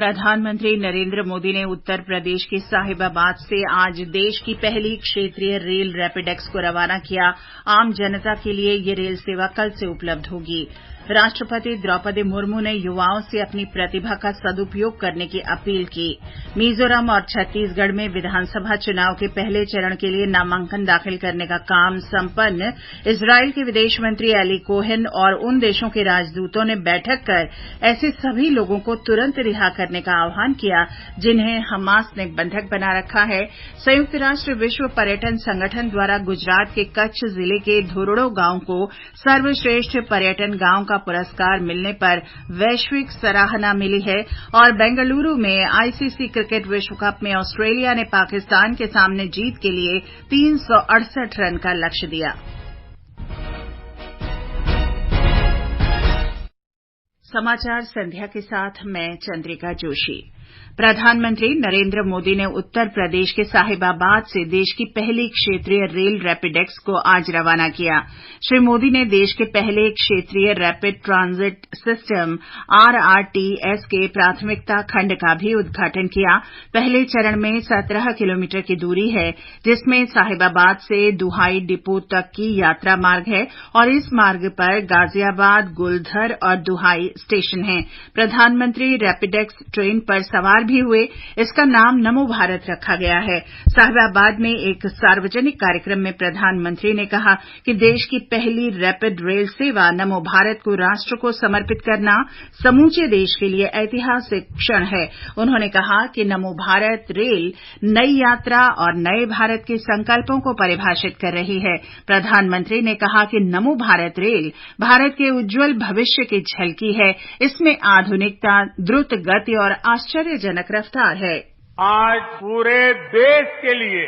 प्रधानमंत्री नरेंद्र मोदी ने उत्तर प्रदेश के साहिबाबाद से आज देश की पहली क्षेत्रीय रेल रैपिडेक्स को रवाना किया। आम जनता के लिए ये रेल सेवा कल से उपलब्ध होगी। राष्ट्रपति द्रौपदी मुर्मू ने युवाओं से अपनी प्रतिभा का सदुपयोग करने की अपील की। मिजोरम और छत्तीसगढ़ में विधानसभा चुनाव के पहले चरण के लिए नामांकन दाखिल करने का काम संपन्न। इजरायल के विदेश मंत्री एली कोहेन और उन देशों के राजदूतों ने बैठक कर ऐसे सभी लोगों को तुरंत रिहा करने का आह्वान किया जिन्हें हमास ने बंधक बना रखा है। संयुक्त राष्ट्र विश्व पर्यटन संगठन द्वारा गुजरात के कच्छ जिले के धोरडो गांव को सर्वश्रेष्ठ पर्यटन गांव का पुरस्कार मिलने पर वैश्विक सराहना मिली है और बेंगलुरु में आईसीसी क्रिकेट विश्व कप में ऑस्ट्रेलिया ने पाकिस्तान के सामने जीत के लिए 368 रन का लक्ष्य दिया। समाचार संध्या के साथ मैं चंद्रिका जोशी। प्रधानमंत्री नरेंद्र मोदी ने उत्तर प्रदेश के साहिबाबाद से देश की पहली क्षेत्रीय रेल रैपिडेक्स को आज रवाना किया। श्री मोदी ने देश के पहले क्षेत्रीय रैपिड ट्रांजिट सिस्टम आरआरटीएस के प्राथमिकता खंड का भी उद्घाटन किया। पहले चरण में 17 किलोमीटर की दूरी है, जिसमें साहिबाबाद से दुहाई डिपो तक की यात्रा मार्ग है और इस मार्ग पर गाजियाबाद, गुलधर और दुहाई स्टेशन हैं। प्रधानमंत्री रैपिडेक्स ट्रेन पर सवार भी हुए। इसका नाम नमो भारत रखा गया है। साहिबाबाद में एक सार्वजनिक कार्यक्रम में प्रधानमंत्री ने कहा कि देश की पहली रैपिड रेल सेवा नमो भारत को राष्ट्र को समर्पित करना समूचे देश के लिए ऐतिहासिक क्षण है। उन्होंने कहा कि नमो भारत रेल नई यात्रा और नए भारत के संकल्पों को परिभाषित कर रही है। प्रधानमंत्री ने कहा कि नमो भारत रेल भारत के उज्जवल भविष्य की झलकी है। इसमें आधुनिकता, द्रुत गति और आश्चर्यजनक रफ्तार है। आज पूरे देश के लिए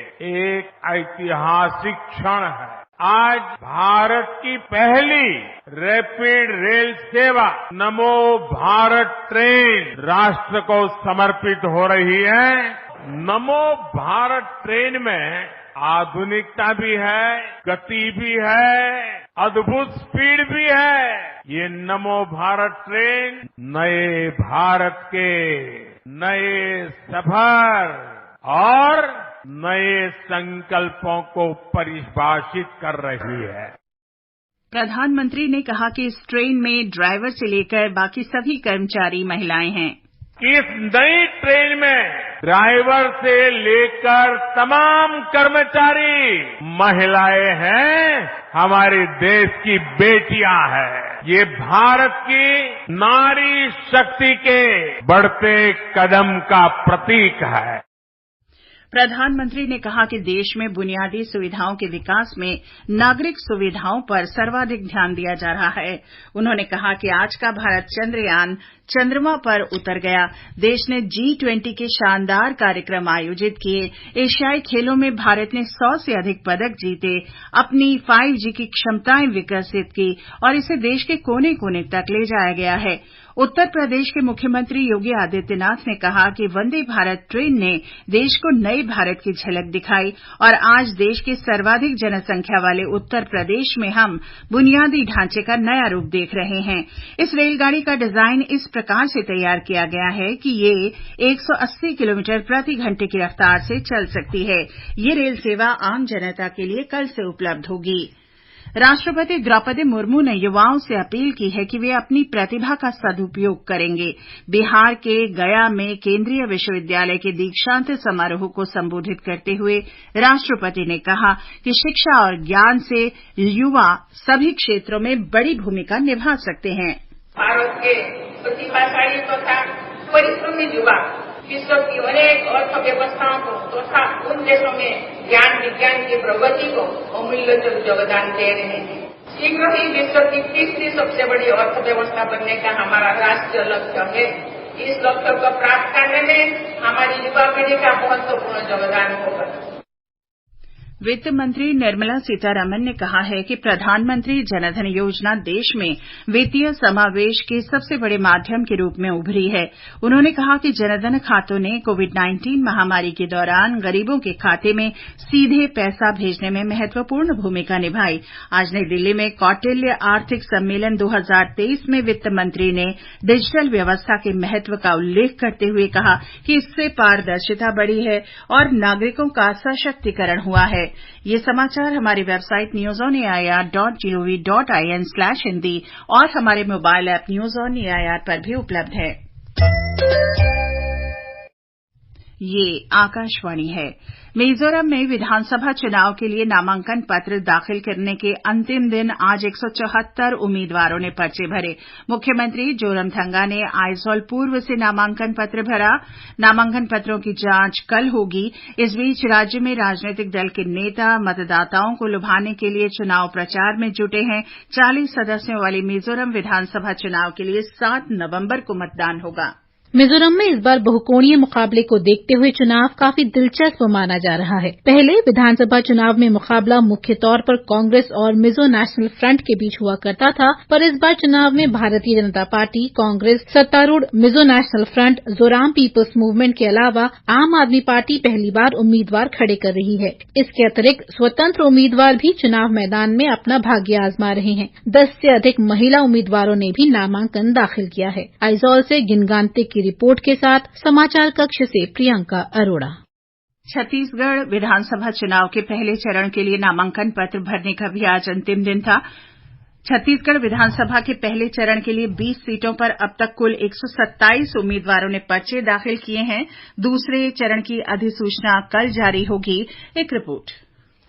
एक ऐतिहासिक क्षण है। आज भारत की पहली रैपिड रेल सेवा नमो भारत ट्रेन राष्ट्र को समर्पित हो रही है। नमो भारत ट्रेन में आधुनिकता भी है, गति भी है, अद्भुत स्पीड भी है। ये नमो भारत ट्रेन नए भारत के नए सफर और नए संकल्पों को परिभाषित कर रही है। प्रधानमंत्री ने कहा कि इस ट्रेन में ड्राइवर से लेकर बाकी सभी कर्मचारी महिलाएं हैं। इस नई ट्रेन में ड्राइवर से लेकर तमाम कर्मचारी महिलाएं हैं। हमारे देश की बेटियां हैं। ये भारत की नारी शक्ति के बढ़ते कदम का प्रतीक है। प्रधानमंत्री ने कहा कि देश में बुनियादी सुविधाओं के विकास में नागरिक सुविधाओं पर सर्वाधिक ध्यान दिया जा रहा है। उन्होंने कहा कि आज का भारत चंद्रयान चंद्रमा पर उतर गया। देश ने G20 के शानदार कार्यक्रम आयोजित किए। एशियाई खेलों में भारत ने 100 से अधिक पदक जीते, अपनी 5G की क्षमताएं विकसित की और इसे देश के कोने कोने तक ले जाया गया है। उत्तर प्रदेश के मुख्यमंत्री योगी आदित्यनाथ ने कहा कि वंदे भारत ट्रेन ने देश को नए भारत की झलक दिखाई और आज देश के सर्वाधिक जनसंख्या वाले उत्तर प्रदेश में हम बुनियादी ढांचे का नया रूप देख रहे हैं। इस रेलगाड़ी का डिजाइन इस प्रकार से तैयार किया गया है कि ये 180 किलोमीटर प्रति घंटे की रफ्तार से चल सकती है। ये रेल सेवा आम जनता के लिए कल से उपलब्ध होगी। राष्ट्रपति द्रौपदी मुर्मू ने युवाओं से अपील की है कि वे अपनी प्रतिभा का सदुपयोग करेंगे। बिहार के गया में केंद्रीय विश्वविद्यालय के दीक्षांत समारोह को संबोधित करते हुए राष्ट्रपति ने कहा कि शिक्षा और ज्ञान से युवा सभी क्षेत्रों में बड़ी भूमिका निभा सकते हैं। भारत के प्रतिभाशाली तथा परिश्रमी युवा विश्व की अनेक अर्थव्यवस्थाओं को तथा उन देशों में ज्ञान विज्ञान की प्रगति को अमूल्य योगदान दे रहे हैं। शीघ्र ही विश्व की तीसरी सबसे बड़ी अर्थव्यवस्था बनने का हमारा राष्ट्रीय लक्ष्य है। इस लक्ष्य को प्राप्त करने में हमारी युवा पीढ़ी का महत्वपूर्ण योगदान होगा। वित्त मंत्री निर्मला सीतारमण ने कहा है कि प्रधानमंत्री जनधन योजना देश में वित्तीय समावेश के सबसे बड़े माध्यम के रूप में उभरी है। उन्होंने कहा कि जनधन खातों ने कोविड-19 महामारी के दौरान गरीबों के खाते में सीधे पैसा भेजने में महत्वपूर्ण भूमिका निभाई। आज नई दिल्ली में कौटिल्य आर्थिक सम्मेलन 2023 में वित्त मंत्री ने डिजिटल व्यवस्था के महत्व का उल्लेख करते हुए कहा कि इससे पारदर्शिता बढ़ी है और नागरिकों का सशक्तिकरण हुआ है। ये समाचार हमारी वेबसाइट newsonair.gov.in/हिंदी और हमारे mobile app news on AIR पर भी उपलब्ध है। ये आकाशवाणी है। मिजोरम में विधानसभा चुनाव के लिए नामांकन पत्र दाखिल करने के अंतिम दिन आज 174 उम्मीदवारों ने पर्चे भरे। मुख्यमंत्री जोरमथंगा ने आइजोल पूर्व से नामांकन पत्र भरा। नामांकन पत्रों की जांच कल होगी। इस बीच राज्य में राजनीतिक दल के नेता मतदाताओं को लुभाने के लिए चुनाव प्रचार में जुटे हैं। 40 सदस्यों वाली मिजोरम विधानसभा चुनाव के लिए 7 नवंबर को मतदान होगा। मिजोरम में इस बार बहुकोणीय मुकाबले को देखते हुए चुनाव काफी दिलचस्प माना जा रहा है। पहले विधानसभा चुनाव में मुकाबला मुख्य तौर पर कांग्रेस और मिजो नेशनल फ्रंट के बीच हुआ करता था, पर इस बार चुनाव में भारतीय जनता पार्टी, कांग्रेस, सत्तारूढ़ Mizo national front, Joram people's movement के अलावा आम आदमी पार्टी पहली बार उम्मीदवार खड़े कर रही है। इसके अतिरिक्त स्वतंत्र उम्मीदवार भी चुनाव मैदान में अपना भाग्य आजमा रहे हैं। 10 से अधिक महिला उम्मीदवारों ने भी नामांकन दाखिल किया है। आइजोल से गिनगांते की रिपोर्ट के साथ समाचार कक्ष से प्रियंका अरोड़ा। छत्तीसगढ़ विधानसभा चुनाव के पहले चरण के लिए नामांकन पत्र भरने का भी आज अंतिम दिन था। छत्तीसगढ़ विधानसभा के पहले चरण के लिए 20 सीटों पर अब तक कुल 127 उम्मीदवारों ने पर्चे दाखिल किए हैं। दूसरे चरण की अधिसूचना कल जारी होगी। एक रिपोर्ट।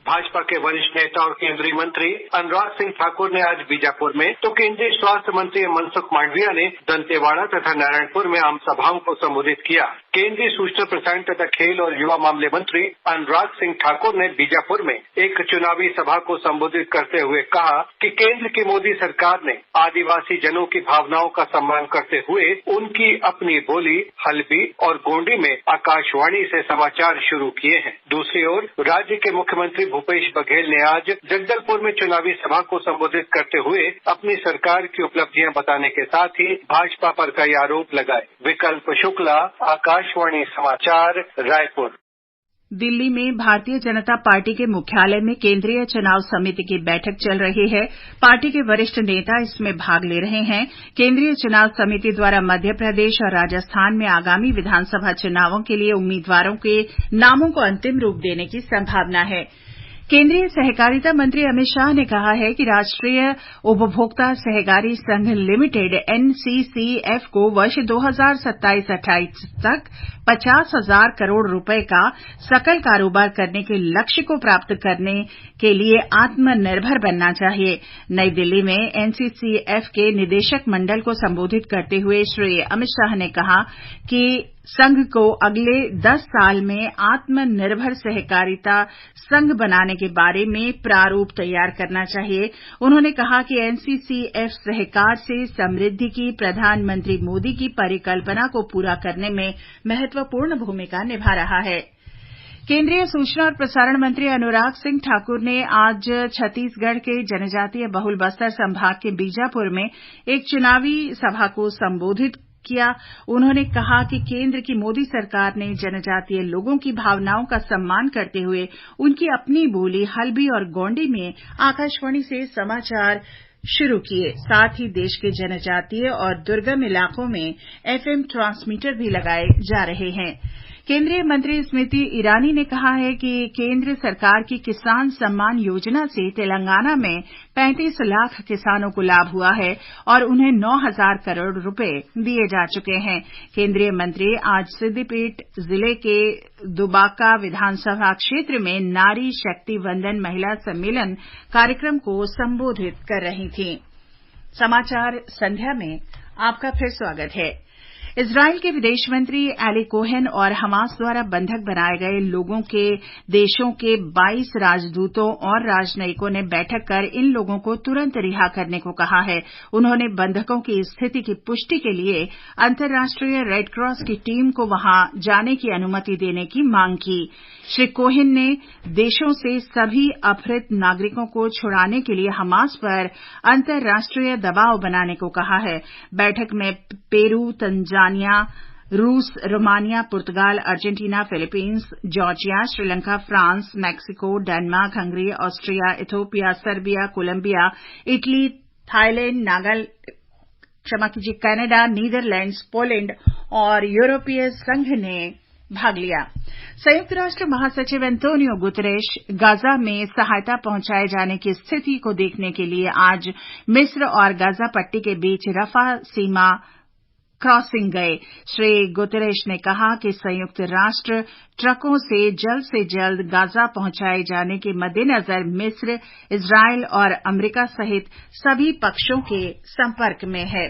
भाजपा के वरिष्ठ नेता और केंद्रीय मंत्री अनुराग सिंह ठाकुर ने आज बीजापुर में, तो केंद्रीय स्वास्थ्य मंत्री मनसुख मांडविया ने दंतेवाड़ा तथा नारायणपुर में आम सभाओं को संबोधित किया। केंद्रीय सूचना प्रसारण तथा खेल और युवा मामले मंत्री अनुराग सिंह ठाकुर ने बीजापुर में एक चुनावी सभा को संबोधित करते हुए कहा कि केंद्र की मोदी सरकार ने आदिवासी जनों की भावनाओं का सम्मान करते हुए उनकी अपनी बोली हल्बी और गोंडी में आकाशवाणी से समाचार शुरू किए हैं। दूसरी ओर राज्य के मुख्यमंत्री भूपेश बघेल ने आज जगदलपुर में चुनावी सभा को संबोधित करते हुए अपनी सरकार की उपलब्धियां बताने के साथ ही भाजपा पर कई आरोप लगाए। विकल्प शुक्ला, आकाशवाणी समाचार, रायपुर। दिल्ली में भारतीय जनता पार्टी के मुख्यालय में केंद्रीय चुनाव समिति की बैठक चल रही है। पार्टी के वरिष्ठ नेता इसमें भाग ले रहे हैं। केंद्रीय चुनाव समिति द्वारा मध्य प्रदेश और राजस्थान में आगामी विधानसभा चुनावों के लिए उम्मीदवारों के नामों को अंतिम रूप देने की संभावना है। केंद्रीय सहकारिता मंत्री अमित शाह ने कहा है कि राष्ट्रीय उपभोक्ता सहकारी संघ लिमिटेड एनसीसीएफ को वर्ष 2027-28 तक 50,000 करोड़ रुपए का सकल कारोबार करने के लक्ष्य को प्राप्त करने के लिए आत्मनिर्भर बनना चाहिए। नई दिल्ली में एनसीसीएफ के निदेशक मंडल को संबोधित करते हुए श्री अमित शाह ने कहा कि संघ को अगले 10 साल में आत्मनिर्भर सहकारिता संघ बनाने के बारे में प्रारूप तैयार करना चाहिए। उन्होंने कहा कि एनसीसीएफ सहकार से समृद्धि की प्रधानमंत्री मोदी की परिकल्पना को पूरा करने में महत्वपूर्ण भूमिका निभा रहा है। केंद्रीय सूचना और प्रसारण मंत्री अनुराग सिंह ठाकुर ने आज छत्तीसगढ़ के जनजातीय बहुल बस्तर संभाग के बीजापुर में एक चुनावी सभा को संबोधित किया। उन्होंने कहा कि केंद्र की मोदी सरकार ने जनजातीय लोगों की भावनाओं का सम्मान करते हुए उनकी अपनी बोली हल्बी और गोंडी में आकाशवाणी से समाचार शुरू किए। साथ ही देश के जनजातीय और दुर्गम इलाकों में एफएम ट्रांसमीटर भी लगाए जा रहे हैं। केंद्रीय मंत्री स्मृति ईरानी ने कहा है कि केंद्र सरकार की किसान सम्मान योजना से तेलंगाना में 35 लाख किसानों को लाभ हुआ है और उन्हें 9,000 करोड़ रुपए दिए जा चुके हैं। केंद्रीय मंत्री आज सिद्दीपेट जिले के दुबाका विधानसभा क्षेत्र में नारी शक्ति वंदन महिला सम्मेलन कार्यक्रम को संबोधित कर रही थीं। समाचार संध्या में आपका फिर स्वागत है। इजराइल के विदेश मंत्री एली कोहेन और हमास द्वारा बंधक बनाए गए लोगों के देशों के 22 राजदूतों और राजनयिकों ने बैठक कर इन लोगों को तुरंत रिहा करने को कहा है। उन्होंने बंधकों की स्थिति की पुष्टि के लिए अंतर्राष्ट्रीय रेड क्रॉस की टीम को वहां जाने की अनुमति देने की मांग की। श्री कोहेन ने देशों से सभी अपहृत नागरिकों को छुड़ाने के लिए हमास पर अंतर्राष्ट्रीय दबाव बनाने को कहा है। बैठक में पेरू, तंजानिया, रूस, रोमानिया, पुर्तगाल, Argentina, Philippines, Georgia, Sri Lanka, France, Mexico, Denmark, Hungary, Austria, Ethiopia, Serbia, Colombia, Italy, Thailand, Canada, Netherlands, Poland और यूरोपीय संघ ने भाग लिया। संयुक्त राष्ट्र महासचिव एंटोनियो गुतेरेश गाजा में सहायता पहुंचाए जाने की स्थिति को देखने के लिए आज मिस्र और गाजा पट्टी के बीच रफा सीमा क्रॉसिंग गए। श्री गुतेरेश ने कहा कि संयुक्त राष्ट्र ट्रकों से जल्द गाजा पहुंचाए जाने के मद्देनजर मिस्र, इजराइल और अमेरिका सहित सभी पक्षों के संपर्क में है।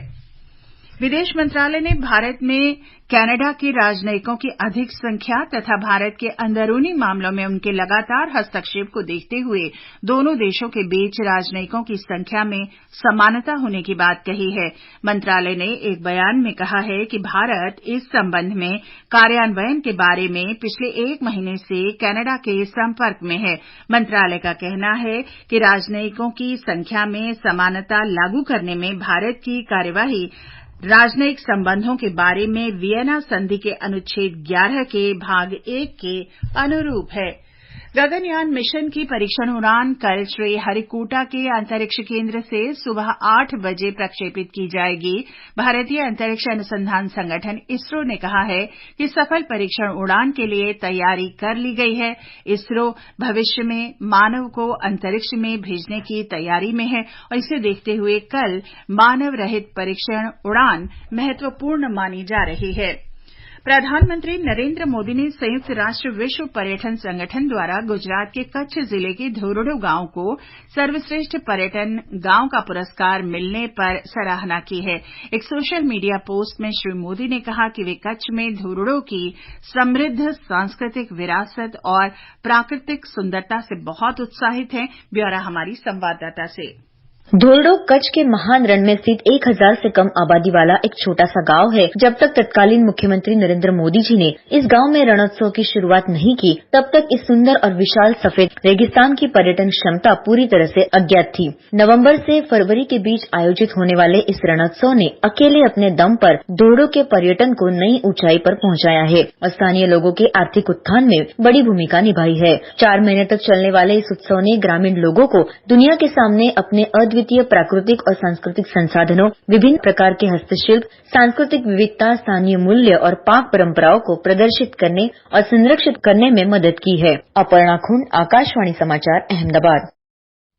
विदेश मंत्रालय ने भारत में कनाडा के राजनयिकों की अधिक संख्या तथा भारत के अंदरूनी मामलों में उनके लगातार हस्तक्षेप को देखते हुए दोनों देशों के बीच राजनयिकों की संख्या में समानता होने की बात कही है। मंत्रालय ने एक बयान में कहा है कि भारत इस संबंध में कार्यान्वयन के बारे में पिछले 1 महीने से कनाडा के संपर्क में है। मंत्रालय का कहना है कि राजनयिकों की संख्या में समानता लागू करने में भारत की कार्यवाही राजनयिक संबंधों के बारे में वियना संधि के अनुच्छेद 11 के भाग 1 के अनुरूप है। गगनयान मिशन की परीक्षण उड़ान कल श्रीहरिकोटा के अंतरिक्ष केंद्र से सुबह 8 बजे प्रक्षेपित की जाएगी। भारतीय अंतरिक्ष अनुसंधान संगठन इसरो ने कहा है कि सफल परीक्षण उड़ान के लिए तैयारी कर ली गई है। इसरो भविष्य में मानव को अंतरिक्ष में भेजने की तैयारी में है और इसे देखते हुए कल मानव रहित परीक्षण उड़ान महत्वपूर्ण मानी जा रही है। प्रधानमंत्री नरेंद्र मोदी ने संयुक्त राष्ट्र विश्व पर्यटन संगठन द्वारा गुजरात के कच्छ जिले के धोरडो गांव को सर्वश्रेष्ठ पर्यटन गांव का पुरस्कार मिलने पर सराहना की है। एक सोशल मीडिया पोस्ट में श्री मोदी ने कहा कि वे कच्छ में धोरडो की समृद्ध सांस्कृतिक विरासत और प्राकृतिक सुंदरता से बहुत उत्साहित हैं। ब्यौरा हमारी संवाददाता से। धोरडो कच्छ के महान रण में स्थित 1000 से कम आबादी वाला एक छोटा सा गांव है। जब तक तत्कालीन मुख्यमंत्री नरेंद्र मोदी जी ने इस गांव में रणोत्सव की शुरुआत नहीं की, तब तक इस सुंदर और विशाल सफेद रेगिस्तान की पर्यटन क्षमता पूरी तरह से अज्ञात थी। नवंबर से फरवरी के बीच आयोजित होने वाले इस रणोत्सव ने अकेले अपने दम पर धोरडो के पर्यटन को नई ऊंचाई पर पहुंचाया है और स्थानीय लोगों के आर्थिक उत्थान में बड़ी भूमिका निभाई है। 4 महीने तक चलने वाले इस उत्सव ने ग्रामीण लोगों को दुनिया के सामने अपने अद्वितीय प्राकृतिक और सांस्कृतिक संसाधनों, विभिन्न प्रकार के हस्तशिल्प, सांस्कृतिक विविधता, स्थानीय मूल्य और पाक परंपराओं को प्रदर्शित करने और संरक्षित करने में मदद की है। अपर्णा खुन, आकाशवाणी समाचार, अहमदाबाद।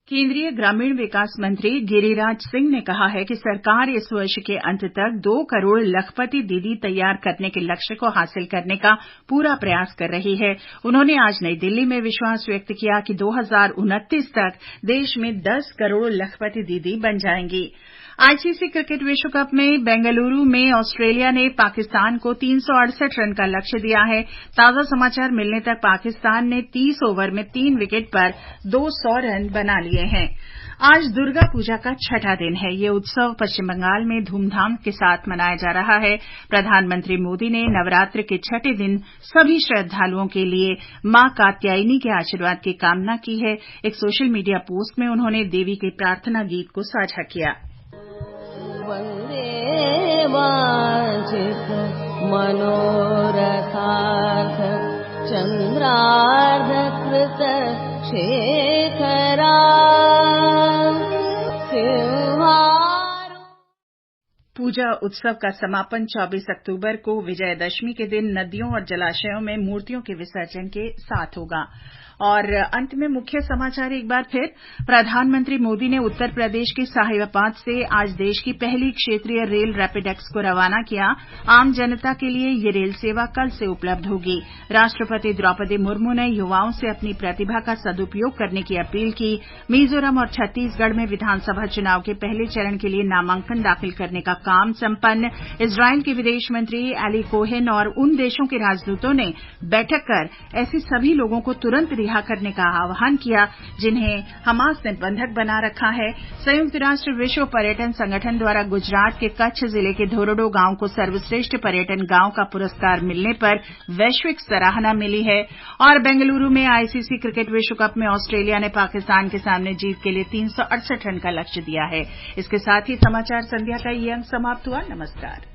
केंद्रीय ग्रामीण विकास मंत्री गिरिराज सिंह ने कहा है कि सरकार इस वर्ष के अंत तक 2 करोड़ लखपति दीदी तैयार करने के लक्ष्य को हासिल करने का पूरा प्रयास कर रही है। उन्होंने आज नई दिल्ली में विश्वास व्यक्त किया कि 2029 तक देश में 10 करोड़ लखपति दीदी बन जाएंगी। आईसीसी क्रिकेट विश्व कप में बेंगलुरु में ऑस्ट्रेलिया ने पाकिस्तान को 368 रन का लक्ष्य दिया है। ताजा समाचार मिलने तक पाकिस्तान ने 30 ओवर में 3 विकेट पर 200 रन बना लिए हैं। आज दुर्गा पूजा का 6ठा दिन है। ये उत्सव पश्चिम बंगाल में धूमधाम के साथ मनाया जा रहा है। प्रधानमंत्री मोदी ने नवरात्र के 6ठे दिन सभी श्रद्धालुओं के लिए मां कात्यायनी के आशीर्वाद की कामना की है। एक सोशल मीडिया पोस्ट में उन्होंने देवी के प्रार्थना गीत को साझा किया। वन्दे वाञ्छित मनोरथार्थ चन्द्रार्धकृत शेखरा पूजा उत्सव का समापन 24 अक्टूबर को विजयदशमी के दिन नदियों और जलाशयों में मूर्तियों के विसर्जन के साथ होगा। और अंत में मुख्य समाचार एक बार फिर। प्रधानमंत्री मोदी ने उत्तर प्रदेश के साहिबाबाद से आज देश की पहली क्षेत्रीय रेल रैपिडेक्स को रवाना किया। आम जनता के लिए ये रेल सेवा कल से उपलब्ध होगी। राष्ट्रपति द्रौपदी मुर्मू ने युवाओं से अपनी प्रतिभा का सदुपयोग करने की अपील की। मिजोरम और छत्तीसगढ़ में विधानसभा चुनाव के पहले चरण के लिए नामांकन दाखिल करने का काम नाम संपन्न इजरायल के विदेश मंत्री एली कोहेन और उन देशों के राजदूतों ने बैठक कर ऐसे सभी लोगों को तुरंत रिहा करने का आह्वान किया जिन्हें हमास ने बंधक बना रखा है। संयुक्त राष्ट्र विश्व पर्यटन संगठन द्वारा गुजरात के कच्छ जिले के धोरडो गांव को सर्वश्रेष्ठ पर्यटन गांव का पुरस्कार मिलने पर वैश्विक सराहना मिली है और बेंगलुरु में आईसीसी क्रिकेट विश्व कप में ऑस्ट्रेलिया ने पाकिस्तान के सामने जीत के लिए 368 रन का लक्ष्य दिया है। इसके साथ ही समाचार संध्या का ये अंक समाप्त हुआ। नमस्कार।